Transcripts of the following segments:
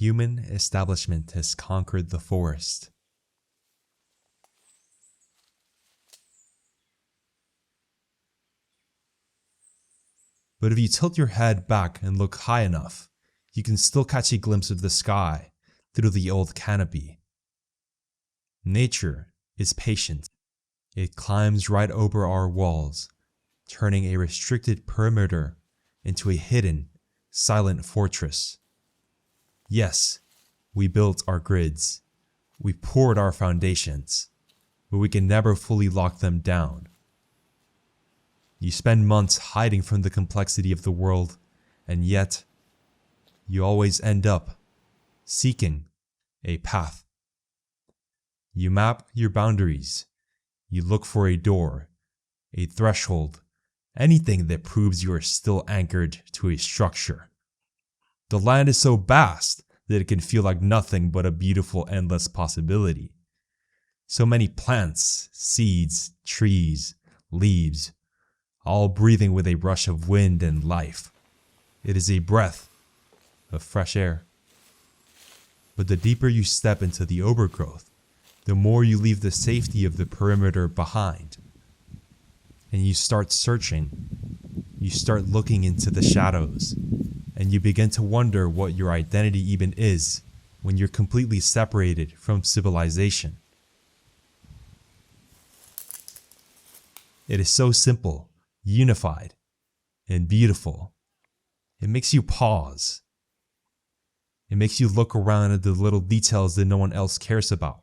human establishment has conquered the forest. But if you tilt your head back and look high enough, you can still catch a glimpse of the sky through the old canopy. Nature is patient. It climbs right over our walls, turning a restricted perimeter into a hidden, silent fortress. Yes, we built our grids. We poured our foundations, but we can never fully lock them down. You spend months hiding from the complexity of the world, and yet, you always end up seeking a path. You map your boundaries. You look for a door, a threshold, anything that proves you are still anchored to a structure. The land is so vast that it can feel like nothing but a beautiful endless possibility. So many plants, seeds, trees, leaves, all breathing with a rush of wind and life. It is a breath of fresh air. But the deeper you step into the overgrowth, the more you leave the safety of the perimeter behind. And you start searching. You start looking into the shadows. And you begin to wonder what your identity even is when you're completely separated from civilization. It is so simple, unified, and beautiful. It makes you pause. It makes you look around at the little details that no one else cares about.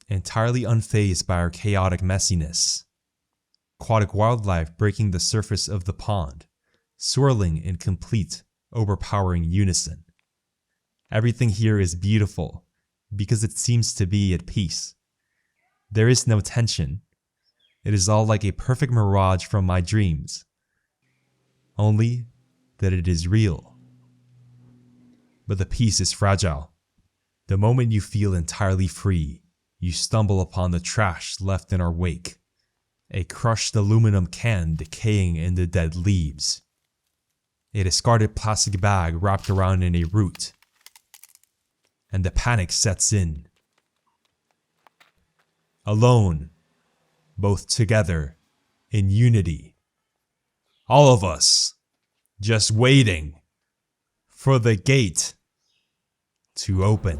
Entirely unfazed by our chaotic messiness. Aquatic wildlife breaking the surface of the pond, swirling in complete, overpowering unison. Everything here is beautiful because it seems to be at peace. There is no tension. It is all like a perfect mirage from my dreams. Only that it is real. But the peace is fragile. The moment you feel entirely free, you stumble upon the trash left in our wake. A crushed aluminum can decaying in the dead leaves. A discarded plastic bag wrapped around in a root. And the panic sets in. Alone, both together, in unity. All of us, just waiting for the gate to open.